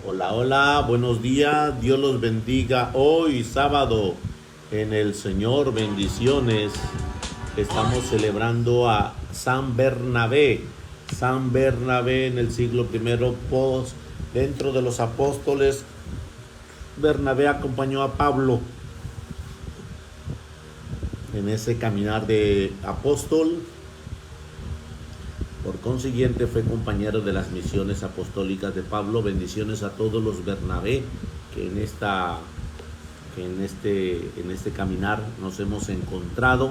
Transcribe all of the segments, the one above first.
Hola, hola, buenos días, Dios los bendiga. Hoy sábado en el Señor, bendiciones. Estamos celebrando a San Bernabé. San Bernabé en el siglo primero dentro de los apóstoles. Bernabé acompañó a Pablo en ese caminar de apóstol. Por consiguiente fue compañero de las misiones apostólicas de Pablo. Bendiciones a todos los Bernabé que en este caminar nos hemos encontrado.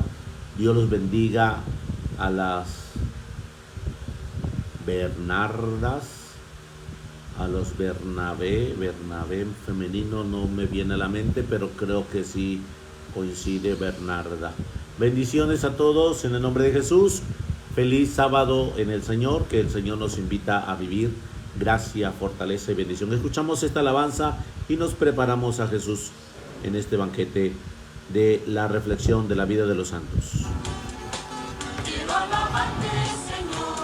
Dios los bendiga a las Bernardas, a los Bernabé femenino no me viene a la mente, pero creo que sí coincide Bernarda. Bendiciones a todos en el nombre de Jesús. Feliz sábado en el Señor, que el Señor nos invita a vivir gracia, fortaleza y bendición. Escuchamos esta alabanza y nos preparamos a Jesús en este banquete de la reflexión de la vida de los santos. Quiero alabarte, Señor,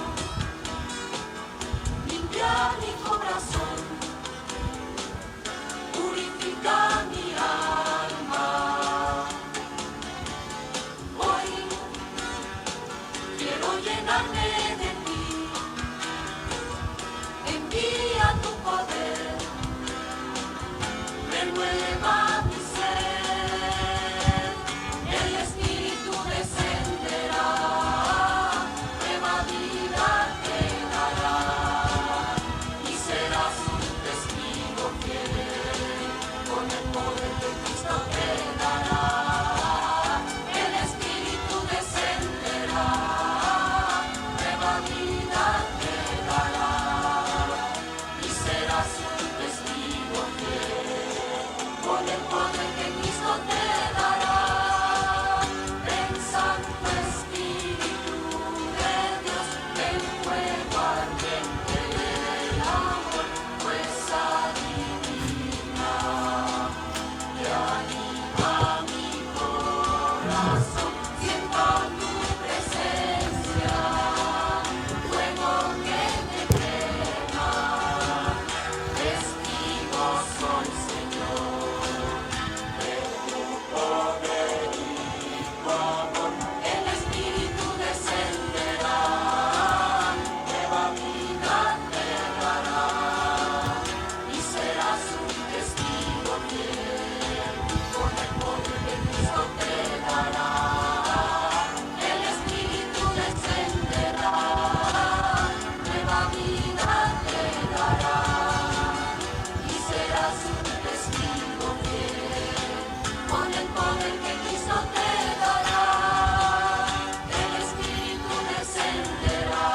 limpiar mi corazón, purificar mi alma. Hoy quiero llenarme de ti, envía tu poder, renueva mi ser, el Espíritu descenderá, nueva vida te dará, y serás un testigo fiel, con el poder que Cristo te dará. El Espíritu descenderá, nueva vida te dará, y serás un testigo fiel, con el poder que Cristo te dará. Ven, Santo Espíritu de Dios, ven, fuego ardiente del amor, fuerza divina, que anima mi corazón. Siento tu presencia, fuego que me quema, testigo soy, Señor, de tu poder y tu amor. El Espíritu descenderá, nueva vida te dará, y serás un testigo fiel, con el poder que Cristo te dará. El Espíritu descenderá, nueva vida te dará, y serás un testigo fiel, con el poder que Cristo te dará. El Espíritu descenderá,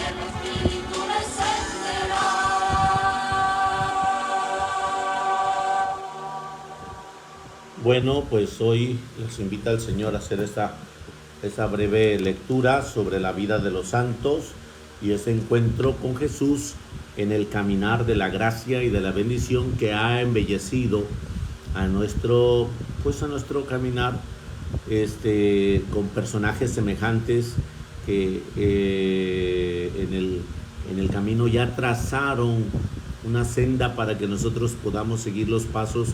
el Espíritu descenderá. Bueno, pues hoy les invita el Señor a hacer esa breve lectura sobre la vida de los santos y ese encuentro con Jesús en el caminar de la gracia y de la bendición que ha embellecido a nuestro caminar con personajes semejantes que en el camino ya trazaron una senda para que nosotros podamos seguir los pasos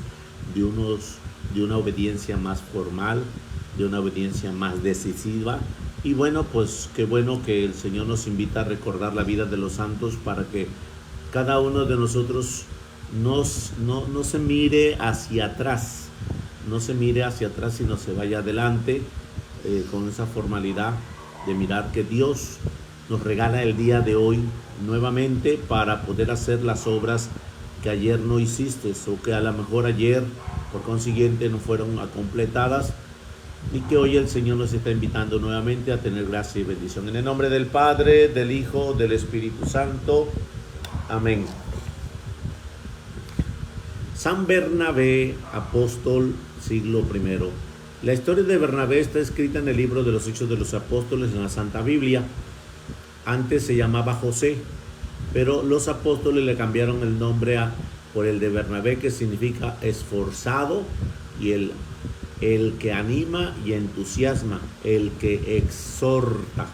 de una obediencia más formal, de una obediencia más decisiva. Y bueno, pues qué bueno que el Señor nos invita a recordar la vida de los santos para que cada uno de nosotros no se mire hacia atrás, sino se vaya adelante con esa formalidad de mirar que Dios nos regala el día de hoy nuevamente para poder hacer las obras que ayer no hiciste o que a lo mejor ayer por consiguiente no fueron completadas, y que hoy el Señor nos está invitando nuevamente a tener gracia y bendición. En el nombre del Padre, del Hijo, del Espíritu Santo. Amén. San Bernabé, apóstol, siglo I. La historia de Bernabé está escrita en el libro de los Hechos de los Apóstoles en la Santa Biblia. Antes se llamaba José, pero los apóstoles le cambiaron el nombre por el de Bernabé, que significa esforzado, y el que anima y entusiasma, el que exhorta.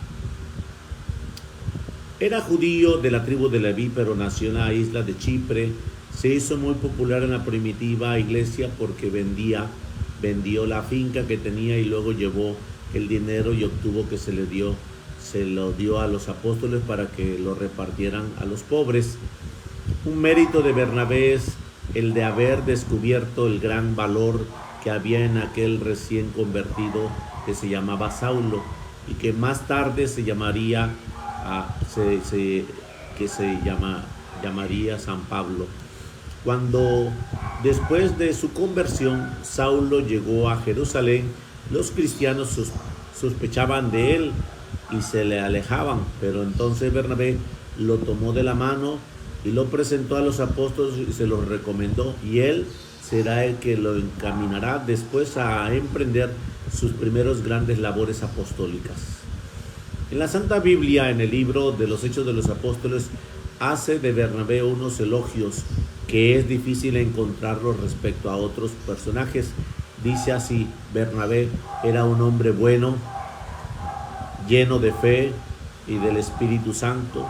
Era judío de la tribu de Leví, pero nació en la isla de Chipre. Se hizo muy popular en la primitiva iglesia porque vendió la finca que tenía y luego llevó el dinero y obtuvo que se lo dio a los apóstoles para que lo repartieran a los pobres. Un mérito de Bernabé es el de haber descubierto el gran valor que había en aquel recién convertido que se llamaba Saulo y que más tarde se llamaría llamaría San Pablo. Cuando después de su conversión Saulo llegó a Jerusalén, los cristianos sospechaban de él y se le alejaban, pero entonces Bernabé lo tomó de la mano y lo presentó a los apóstoles y se los recomendó, y él será el que lo encaminará después a emprender sus primeros grandes labores apostólicas. En la Santa Biblia, en el libro de los Hechos de los Apóstoles, hace de Bernabé unos elogios que es difícil encontrarlos respecto a otros personajes. Dice así: Bernabé era un hombre bueno, lleno de fe y del Espíritu Santo.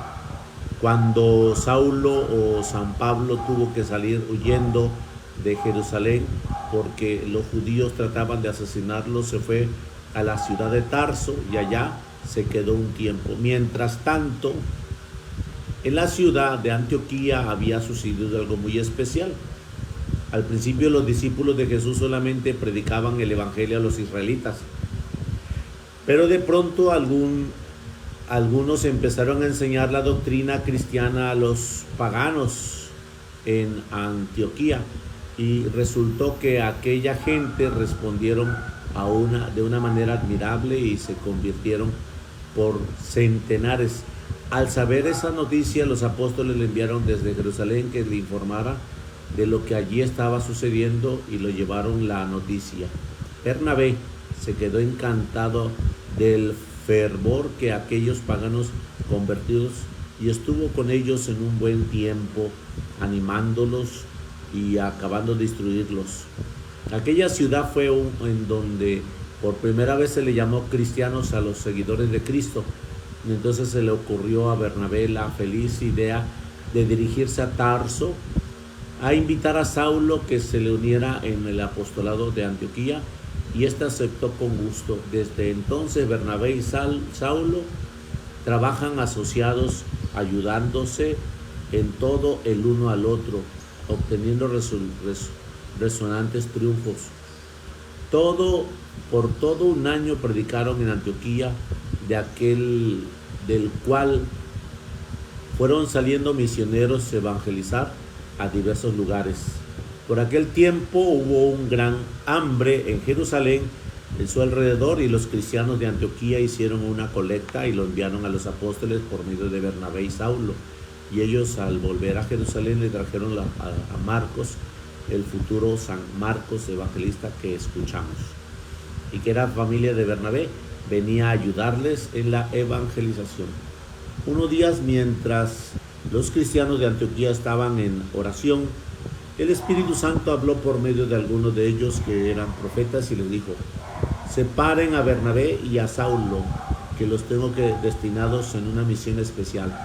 Cuando Saulo o San Pablo tuvo que salir huyendo de Jerusalén porque los judíos trataban de asesinarlo, se fue a la ciudad de Tarso y allá se quedó un tiempo. Mientras tanto, en la ciudad de Antioquía había sucedido algo muy especial. Al principio los discípulos de Jesús solamente predicaban el evangelio a los israelitas, pero de pronto algunos empezaron a enseñar la doctrina cristiana a los paganos en Antioquía, y resultó que aquella gente respondieron de una manera admirable y se convirtieron por centenares. Al saber esa noticia, los apóstoles le enviaron desde Jerusalén que le informara de lo que allí estaba sucediendo y lo llevaron la noticia. Bernabé se quedó encantado del fervor que aquellos paganos convertidos y estuvo con ellos en un buen tiempo, animándolos y acabando de instruirlos. Aquella ciudad fue en donde por primera vez se le llamó cristianos a los seguidores de Cristo. Y entonces se le ocurrió a Bernabé la feliz idea de dirigirse a Tarso a invitar a Saulo que se le uniera en el apostolado de Antioquía, y éste aceptó con gusto. Desde entonces Bernabé y Saulo trabajan asociados, ayudándose en todo el uno al otro, obteniendo resonantes triunfos. Por todo un año predicaron en Antioquía, del cual fueron saliendo misioneros a evangelizar a diversos lugares. Por aquel tiempo hubo un gran hambre en Jerusalén, en su alrededor, y los cristianos de Antioquía hicieron una colecta y lo enviaron a los apóstoles por medio de Bernabé y Saulo. Y ellos, al volver a Jerusalén, le trajeron a Marcos, el futuro San Marcos evangelista que escuchamos, y que era familia de Bernabé, venía a ayudarles en la evangelización. Unos días, mientras los cristianos de Antioquía estaban en oración, el Espíritu Santo habló por medio de algunos de ellos que eran profetas y les dijo: separen a Bernabé y a Saulo, que los tengo destinados en una misión especial.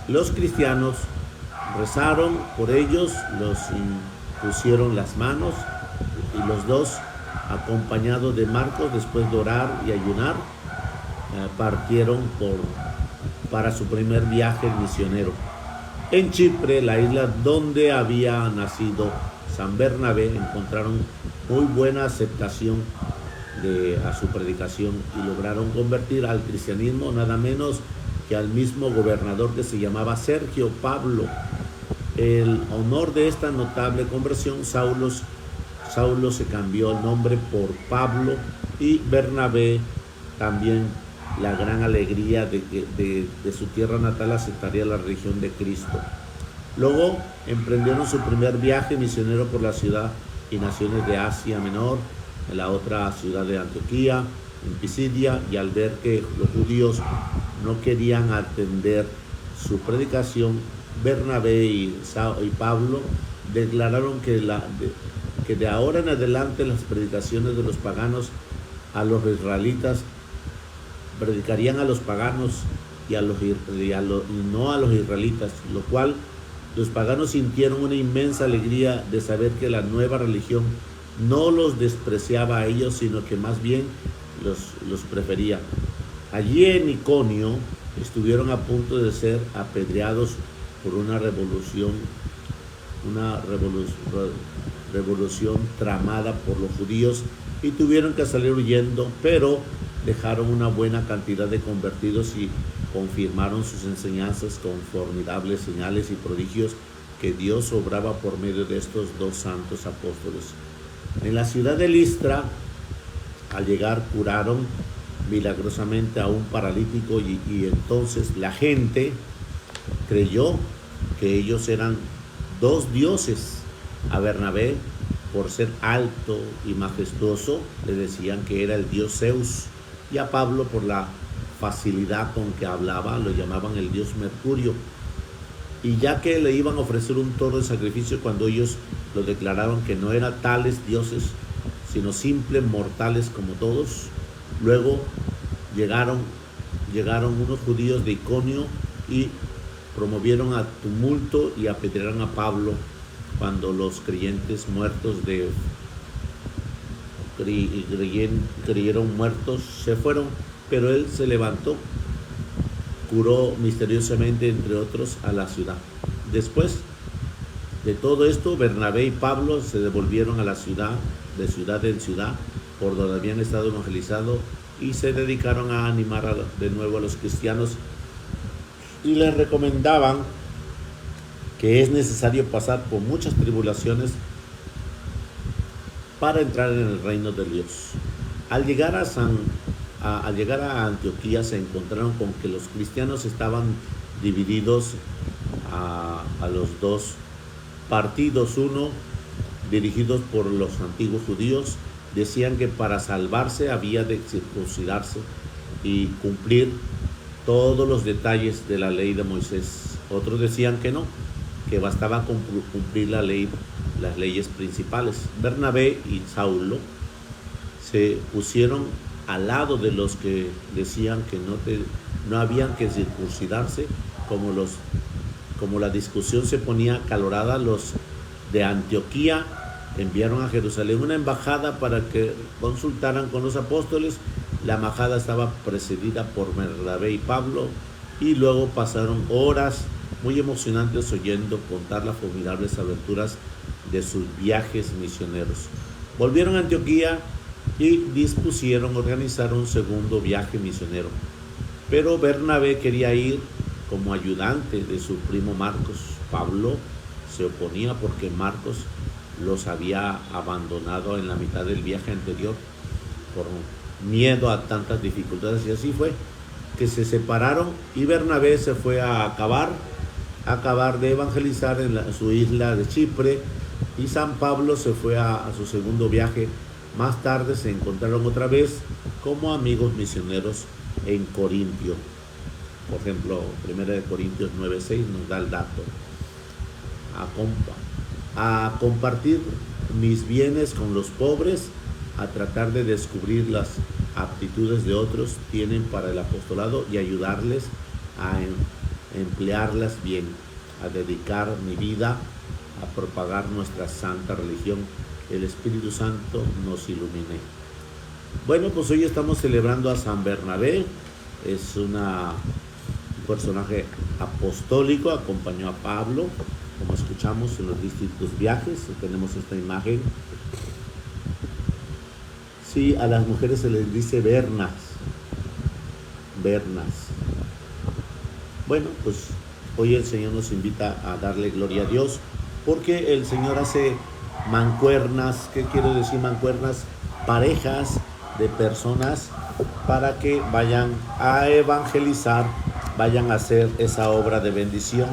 Los cristianos rezaron por ellos, los impusieron las manos, y los dos, acompañados de Marcos, después de orar y ayunar, partieron para su primer viaje misionero. En Chipre, la isla donde había nacido San Bernabé, encontraron muy buena aceptación a su predicación y lograron convertir al cristianismo nada menos que al mismo gobernador que se llamaba Sergio Pablo. El honor de esta notable conversión, Saulo se cambió el nombre por Pablo, y Bernabé también, la gran alegría de su tierra natal, aceptaría la religión de Cristo. Luego emprendieron su primer viaje misionero por la ciudad y naciones de Asia Menor, en la otra ciudad de Antioquía, en Pisidia, y al ver que los judíos no querían atender su predicación, Bernabé y Pablo declararon que de ahora en adelante las predicaciones de los paganos a los israelitas predicarían a los paganos y no a los israelitas, lo cual los paganos sintieron una inmensa alegría de saber que la nueva religión no los despreciaba a ellos, sino que más bien los prefería. Allí en Iconio estuvieron a punto de ser apedreados por una revolución tramada por los judíos y tuvieron que salir huyendo, pero dejaron una buena cantidad de convertidos y confirmaron sus enseñanzas con formidables señales y prodigios que Dios obraba por medio de estos dos santos apóstoles. En la ciudad de Listra, al llegar, curaron milagrosamente a un paralítico y entonces la gente creyó que ellos eran dos dioses. A Bernabé, por ser alto y majestuoso, le decían que era el dios Zeus, y a Pablo, por la facilidad con que hablaba, lo llamaban el dios Mercurio. Y ya que le iban a ofrecer un toro de sacrificio, cuando ellos lo declararon que no eran tales dioses, sino simples mortales como todos, luego llegaron unos judíos de Iconio y promovieron a tumulto y apedrearon a Pablo. Cuando los creyentes creyeron muertos, se fueron, pero él se levantó, curó misteriosamente, entre otros, a la ciudad. Después de todo esto, Bernabé y Pablo se devolvieron a la ciudad, de ciudad en ciudad, por donde habían estado evangelizando, y se dedicaron a animar de nuevo a los cristianos, y les recomendaban que es necesario pasar por muchas tribulaciones para entrar en el reino de Dios. Al llegar a Antioquía, se encontraron con que los cristianos estaban divididos a los dos partidos. Uno, dirigidos por los antiguos judíos, decían que para salvarse había de circuncidarse y cumplir todos los detalles de la ley de Moisés. Otros decían que no, que bastaba con cumplir las leyes principales. Bernabé y Saulo se pusieron al lado de los que decían que no habían que circuncidarse. Como la discusión se ponía acalorada, los de Antioquía enviaron a Jerusalén una embajada para que consultaran con los apóstoles. La embajada estaba precedida por Bernabé y Pablo, y luego pasaron horas muy emocionantes oyendo contar las formidables aventuras de sus viajes misioneros. Volvieron a Antioquía y dispusieron organizar un segundo viaje misionero, pero Bernabé quería ir como ayudante de su primo Marcos. Pablo se oponía porque Marcos los había abandonado en la mitad del viaje anterior por miedo a tantas dificultades, y así fue que se separaron, y Bernabé se fue a acabar de evangelizar en su isla de Chipre, y San Pablo se fue a su segundo viaje. Más tarde se encontraron otra vez como amigos misioneros en Corintio. Por ejemplo, 1 Corintios 9:6 nos da el dato. A compartir mis bienes con los pobres, a tratar de descubrir las aptitudes de otros tienen para el apostolado y ayudarles a emplearlas bien, a dedicar mi vida a propagar nuestra santa religión. El Espíritu Santo nos ilumine. Bueno, pues hoy estamos celebrando a San Bernabé. Es un personaje apostólico, acompañó a Pablo, como escuchamos en los distintos viajes. Tenemos esta imagen. Sí, a las mujeres se les dice vernas. Bueno, pues hoy el Señor nos invita a darle gloria a Dios, porque el Señor hace mancuernas. ¿Qué quiero decir mancuernas? Parejas de personas para que vayan a evangelizar, vayan a hacer esa obra de bendición,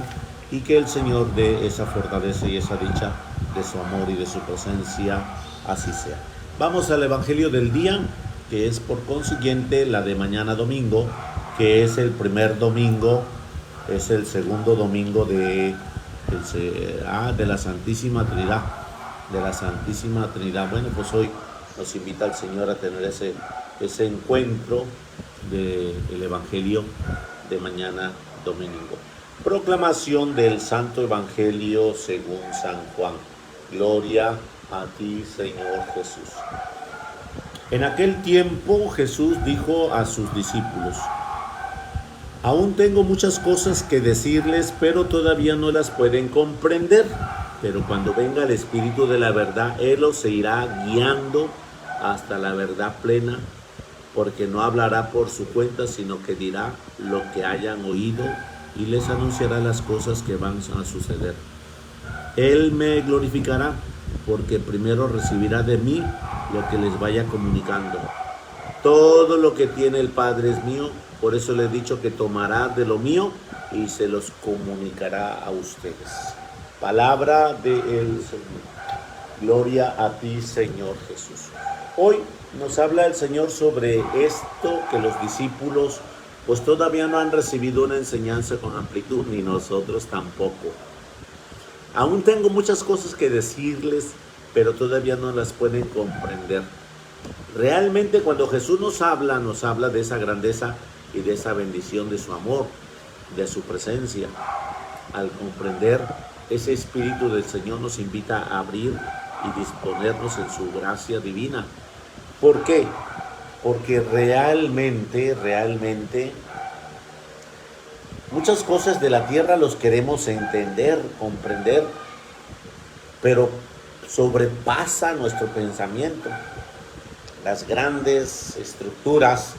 y que el Señor dé esa fortaleza y esa dicha de su amor y de su presencia. Así sea. Vamos al Evangelio del día, que es por consiguiente la de mañana domingo, que es el primer domingo, es el segundo domingo de la Santísima Trinidad. Bueno, pues hoy nos invita el Señor a tener ese encuentro del Evangelio de mañana domingo. Proclamación del Santo Evangelio según San Juan. Gloria a ti, Señor Jesús. En aquel tiempo Jesús dijo a sus discípulos: aún tengo muchas cosas que decirles, pero todavía no las pueden comprender. Pero cuando venga el Espíritu de la verdad, Él os irá guiando hasta la verdad plena, porque no hablará por su cuenta, sino que dirá lo que hayan oído y les anunciará las cosas que van a suceder. Él me glorificará, porque primero recibirá de mí lo que les vaya comunicando. Todo lo que tiene el Padre es mío, por eso le he dicho que tomará de lo mío y se los comunicará a ustedes. Palabra del Señor. Gloria a ti, Señor Jesús. Hoy nos habla el Señor sobre esto que los discípulos pues todavía no han recibido una enseñanza con amplitud, ni nosotros tampoco. Aún tengo muchas cosas que decirles, pero todavía no las pueden comprender. Realmente cuando Jesús nos habla de esa grandeza y de esa bendición de su amor, de su presencia. Al comprender, ese Espíritu del Señor nos invita a abrir y disponernos en su gracia divina. ¿Por qué? Porque realmente, muchas cosas de la tierra los queremos entender, comprender, pero sobrepasa nuestro pensamiento. Las grandes estructuras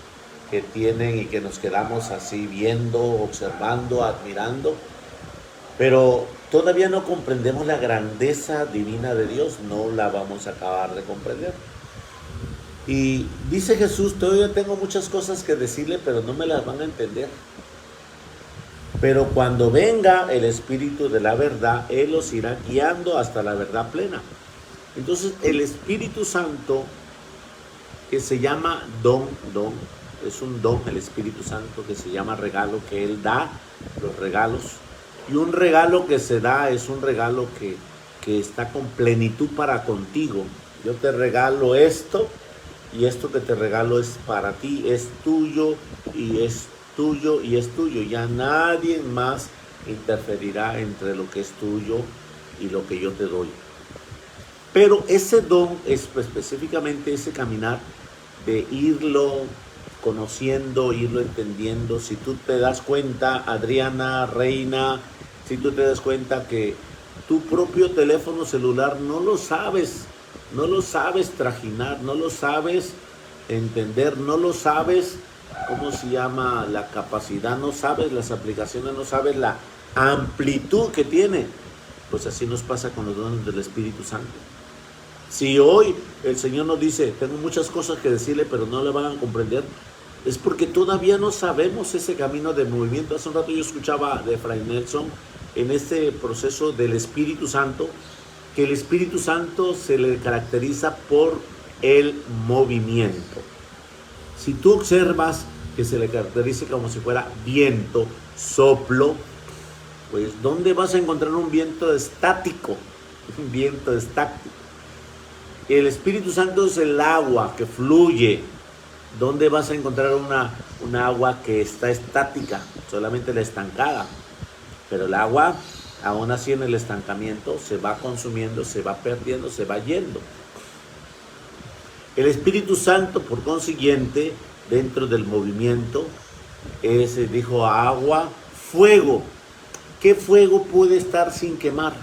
que tienen y que nos quedamos así viendo, observando, admirando, pero todavía no comprendemos la grandeza divina de Dios, no la vamos a acabar de comprender. Y dice Jesús: todavía tengo muchas cosas que decirle, pero no me las van a entender. Pero cuando venga el Espíritu de la verdad, Él los irá guiando hasta la verdad plena. Entonces el Espíritu Santo, que se llama don, es un don, el Espíritu Santo, que se llama regalo, que Él da los regalos. Y un regalo que se da es un regalo que está con plenitud para contigo. Yo te regalo esto, y esto que te regalo es para ti, es tuyo y es tuyo y es tuyo. Ya nadie más interferirá entre lo que es tuyo y lo que yo te doy. Pero ese don es específicamente ese caminar de irlo conociendo, irlo entendiendo. Si tú te das cuenta, Adriana, Reina, si tú te das cuenta que tu propio teléfono celular no lo sabes trajinar, no lo sabes entender, no lo sabes, ¿cómo se llama? La capacidad, no sabes las aplicaciones, no sabes la amplitud que tiene. Pues así nos pasa con los dones del Espíritu Santo. Si hoy el Señor nos dice: tengo muchas cosas que decirle, pero no le van a comprender, es porque todavía no sabemos ese camino de movimiento. Hace un rato yo escuchaba de Fray Nelson en este proceso del Espíritu Santo, que el Espíritu Santo se le caracteriza por el movimiento. Si tú observas que se le caracteriza como si fuera viento, soplo, pues ¿dónde vas a encontrar un viento estático? Un viento estático. El Espíritu Santo es el agua que fluye. ¿Dónde vas a encontrar un agua que está estática? Solamente la estancada. Pero el agua, aún así en el estancamiento, se va consumiendo, se va perdiendo, se va yendo. El Espíritu Santo, por consiguiente, dentro del movimiento, dijo agua, fuego. ¿Qué fuego puede estar sin quemar?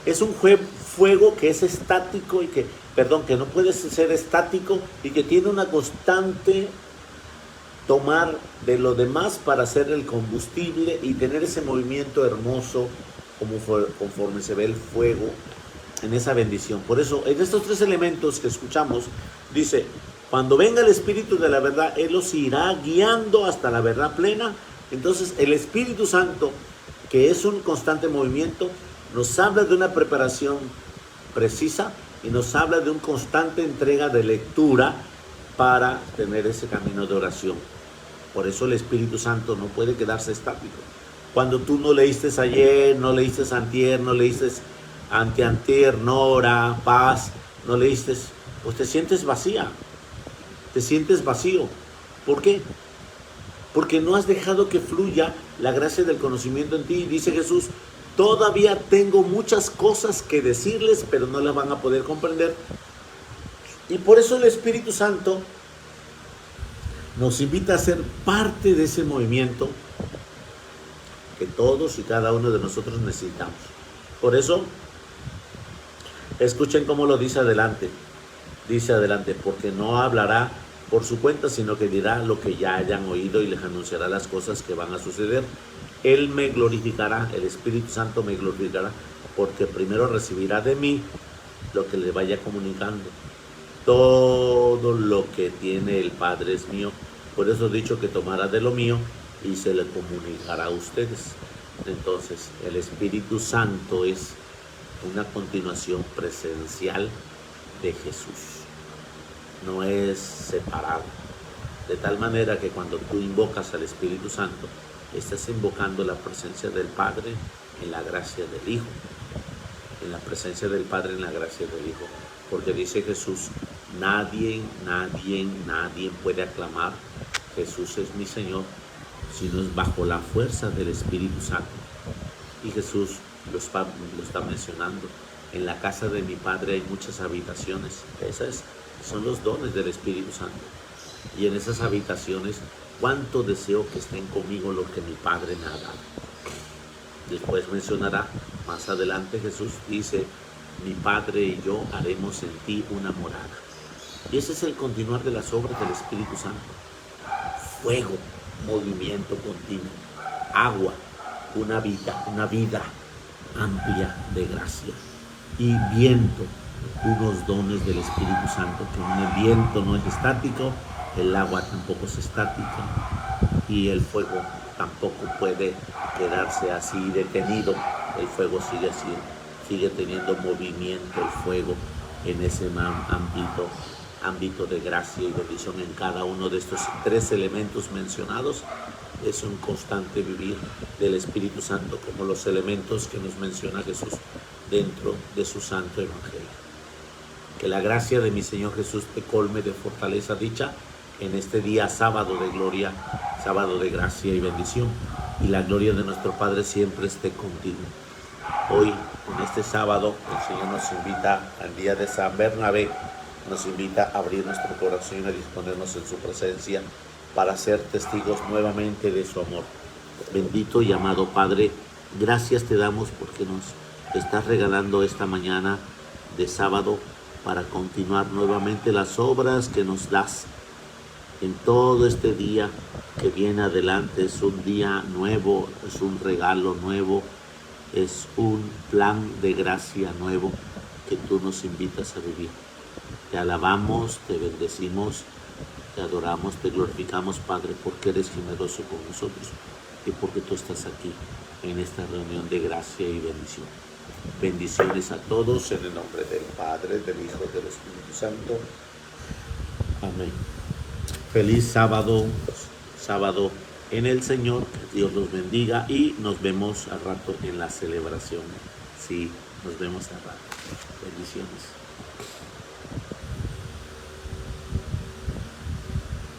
Es un fuego que es estático y que no puede ser estático y que tiene una constante tomar de lo demás para hacer el combustible y tener ese movimiento hermoso conforme se ve el fuego en esa bendición. Por eso, en estos tres elementos que escuchamos, dice: cuando venga el Espíritu de la verdad, Él los irá guiando hasta la verdad plena. Entonces, el Espíritu Santo, que es un constante movimiento, nos habla de una preparación precisa y nos habla de una constante entrega de lectura para tener ese camino de oración. Por eso el Espíritu Santo no puede quedarse estático. Cuando tú no leíste ayer, no leíste antier, no leíste anteantier, Nora, Paz, no leíste, pues te sientes vacía, te sientes vacío. ¿Por qué? porque no has dejado que fluya la gracia del conocimiento en ti. Dice Jesús, todavía tengo muchas cosas que decirles, pero no las van a poder comprender. Y por eso el Espíritu Santo nos invita a ser parte de ese movimiento que todos y cada uno de nosotros necesitamos. Por eso, escuchen cómo lo dice adelante. Dice adelante, porque no hablará por su cuenta, sino que dirá lo que ya hayan oído y les anunciará las cosas que van a suceder. Él me glorificará, el Espíritu Santo me glorificará, porque primero recibirá de mí lo que le vaya comunicando. Todo lo que tiene el Padre es mío. Por eso he dicho que tomará de lo mío y se le comunicará a ustedes. Entonces, el Espíritu Santo es una continuación presencial de Jesús. No es separado. De tal manera que cuando tú invocas al Espíritu Santo, estás invocando la presencia del Padre en la gracia del Hijo. En la presencia del Padre en la gracia del Hijo. Porque dice Jesús, nadie puede aclamar Jesús es mi Señor, sino es bajo la fuerza del Espíritu Santo. Y Jesús lo está mencionando. En la casa de mi Padre hay muchas habitaciones. Son los dones del Espíritu Santo. Y en esas habitaciones, cuánto deseo que estén conmigo los que mi Padre me ha dado. Después mencionará, más adelante Jesús dice, mi Padre y yo haremos en ti una morada. Y ese es el continuar de las obras del Espíritu Santo. Fuego, movimiento continuo, agua, una vida amplia de gracia. Y viento, unos dones del Espíritu Santo, que el viento no es estático, el agua tampoco es estática y el fuego tampoco puede quedarse así detenido. El fuego sigue teniendo movimiento, el fuego en ese ámbito de gracia y bendición. En cada uno de estos tres elementos mencionados es un constante vivir del Espíritu Santo, como los elementos que nos menciona Jesús dentro de su santo evangelio. Que la gracia de mi Señor Jesús te colme de fortaleza dicha en este día sábado de gloria, sábado de gracia y bendición, y la gloria de nuestro Padre siempre esté contigo. Hoy, en este sábado, el Señor nos invita al día de San Bernabé, nos invita a abrir nuestro corazón y a disponernos en su presencia para ser testigos nuevamente de su amor. Bendito y amado Padre, gracias te damos porque nos estás regalando esta mañana de sábado para continuar nuevamente las obras que nos das en todo este día que viene adelante. Es un día nuevo, es un regalo nuevo, es un plan de gracia nuevo que tú nos invitas a vivir. Te alabamos, te bendecimos, te adoramos, te glorificamos, Padre, porque eres generoso con nosotros y porque tú estás aquí en esta reunión de gracia y bendición. Bendiciones a todos en el nombre del Padre, del Hijo y del Espíritu Santo. Amén. Feliz sábado en el Señor. Que Dios los bendiga y nos vemos al rato en la celebración. Sí, nos vemos al rato. Bendiciones.